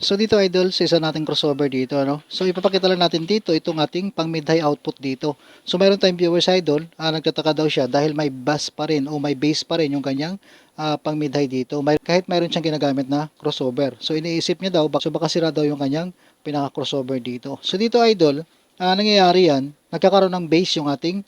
So dito idol, sa isa nating crossover dito, ano? So ipapakita lang natin dito itong ating pang mid-high output dito. So mayroon tayong viewers idol, nagtataka daw siya dahil may bus pa rin o may base pa rin yung kanyang pang mid-high dito. Kahit mayroon siyang ginagamit na crossover. So iniisip niya daw, baka sira daw yung kanyang pinaka-crossover dito. So dito idol, nangyayari yan, nagkakaroon ng base yung ating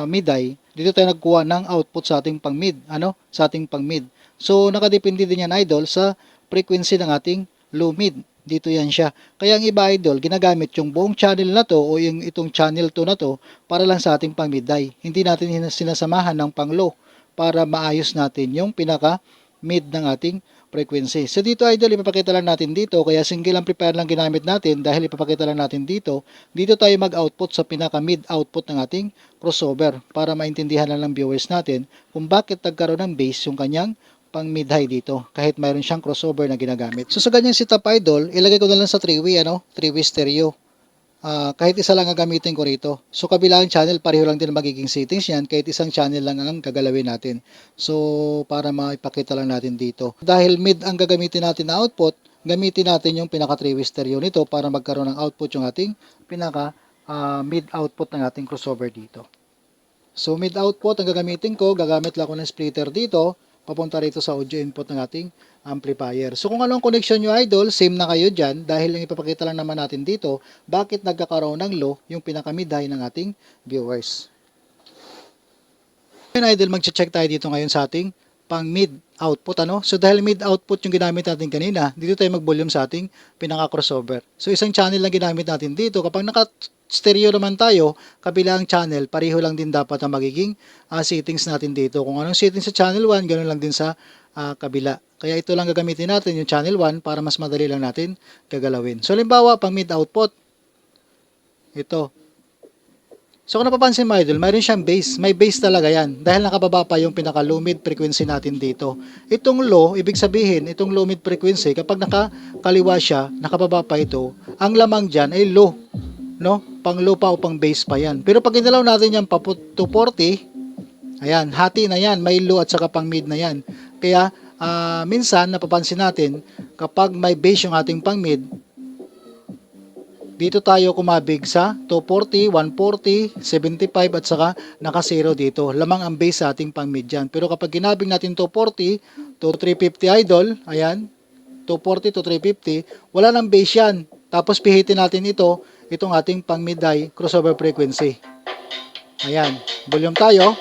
mid-high. Dito tayo nagkuha ng output sa ating pang mid, ano? Sa ating pang mid. So nakadepende din yan idol sa frequency ng ating low mid. Dito yan siya. Kaya ang iba idol, ginagamit yung buong channel na to o yung itong channel 2 na to para lang sa ating pang mid-high. Hindi natin sinasamahan ng pang low para maayos natin yung pinaka mid ng ating frequency. So dito idol, ipapakita lang natin dito. Kaya single amplifier lang ginamit natin dahil ipapakita lang natin dito. Dito tayo mag-output sa pinaka mid output ng ating crossover para maintindihan lang ng viewers natin kung bakit nagkaroon ng base yung kanyang pang mid-high dito kahit mayroon siyang crossover na ginagamit. So sa ganyang setup idol, ilagay ko na lang sa 3-way stereo. Kahit isa lang ang gamitin ko rito. So kabilang channel, pareho lang din magiging settings yan, kahit isang channel lang ang gagalawin natin. So para maipakita lang natin dito. Dahil mid ang gagamitin natin na output, gamitin natin yung pinaka 3-way stereo nito para magkaroon ng output yung ating pinaka mid output ng ating crossover dito. So mid output ang gagamitin ko, gagamit lang ako ng splitter dito papunta rito sa audio input ng ating amplifier. So kung anong connection nyo idol, same na kayo dyan dahil yung ipapakita lang naman natin dito bakit nagkakaroon ng low yung pinaka mid high ng ating viewers. Ngayon idol, mag-check tayo dito ngayon sa ating pang mid output, ano? So dahil mid output yung ginamit natin kanina, dito tayo mag-volume sa ating pinaka crossover. So isang channel lang ginamit natin dito. Kapag naka-stereo naman tayo, kabilang channel, pareho lang din dapat ang magiging settings natin dito. Kung anong settings sa channel 1, ganoon lang din sa kabila. Kaya ito lang gagamitin natin, yung channel 1, para mas madali lang natin gagalawin. So halimbawa, pang mid output, ito. So kung napapansin mo idol, mayroon siyang base. May base talaga yan. Dahil nakababa pa yung pinaka-low mid frequency natin dito. Itong low, ibig sabihin, itong low mid frequency, kapag nakakaliwa siya, nakababa pa ito, ang lamang dyan ay low. No? Pang low pa o pang base pa yan. Pero pag inalaw natin yan pa 240, ayan, hati na yan. May low at saka pang mid na yan. Kaya minsan, napapansin natin, kapag may base yung ating pang mid, dito tayo kumabig sa 240, 140, 75 at saka naka-0 dito. Lamang ang base sa ating pang mid dyan. Pero kapag ginabig natin 240 to 350 idol, ayan, 240 to 350, wala nang base yan. Tapos pihitin natin ito, itong ating pang mid high crossover frequency. Ayan, volume tayo.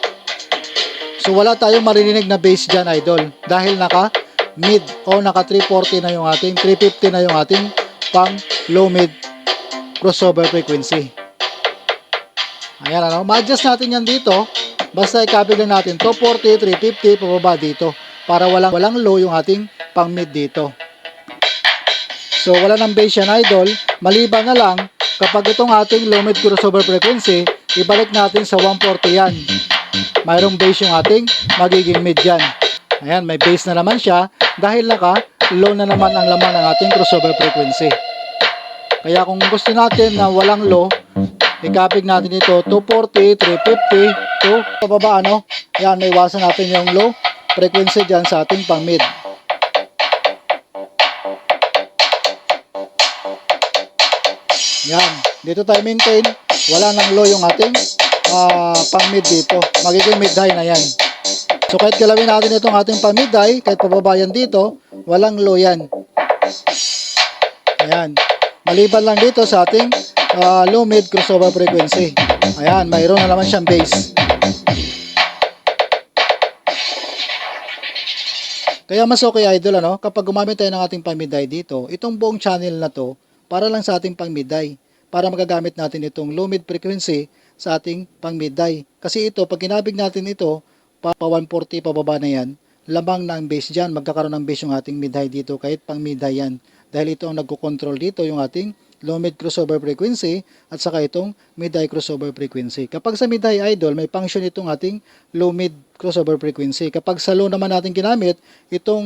So wala tayong maririnig na base dyan idol. Dahil naka mid o naka 340 na yung ating, 350 na yung ating pang low mid crossover frequency. Ayan, ano, ma-adjust natin yan dito. Basta ikabig lang natin 240, 350, pababa dito. Para walang low yung ating pang mid dito. So, wala nang base yan, idol. Maliban na lang, kapag itong ating low mid crossover frequency, ibalik natin sa 140 yan. Mayroong base yung ating magiging mid yan. Ayan, may base na naman siya dahil low na naman ang laman ng ating crossover frequency. Kaya kung gusto natin na walang low, ikapig natin ito 240, 350, to pababa, ano? Yan, maiwasan natin yung low frequency dyan sa ating pang mid. Yan, dito tayo maintain, wala nang low yung ating pang mid dito. Magiging mid high na yan. So kahit galawin natin itong ating pang mid high, kahit pababa yan dito, walang low yan. Ayan. Maliban lang dito sa ating low mid crossover frequency. Ayan, mayroon na naman siyang base. Kaya mas okay idol, ano, kapag gumamit tayo ng ating pang mid high dito, itong buong channel na to, para lang sa ating pang mid high. Para magagamit natin itong low mid frequency sa ating pang mid high. Kasi ito, pag kinabig natin ito, pa 140 pababa na yan, lamang na ang base dyan, magkakaroon ng base yung ating mid high dito, kahit pang mid high yan. Dahil ito ang nagko-control dito, yung ating low mid crossover frequency at saka itong mid high crossover frequency. Kapag sa mid high idol, may function itong ating low mid crossover frequency. Kapag sa low naman natin ginamit, itong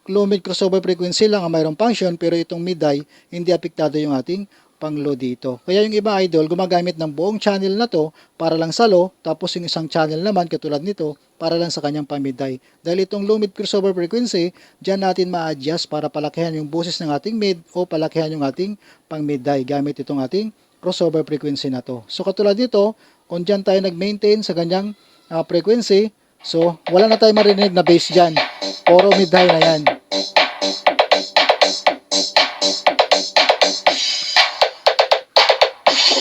low mid crossover frequency lang ang mayroong function, pero itong mid high, hindi apektado yung ating pang low dito. Kaya yung iba idol, gumagamit ng buong channel na to para lang sa low, tapos yung isang channel naman katulad nito, para lang sa kanyang pang mid high. Dahil itong low mid crossover frequency, dyan natin ma-adjust para palakihan yung boses ng ating mid o palakihan yung ating pang mid high gamit itong ating crossover frequency na to. So katulad nito, kung dyan tayo nag-maintain sa ganyang frequency, so wala na tayo marinig na bass dyan. Puro mid high na yan.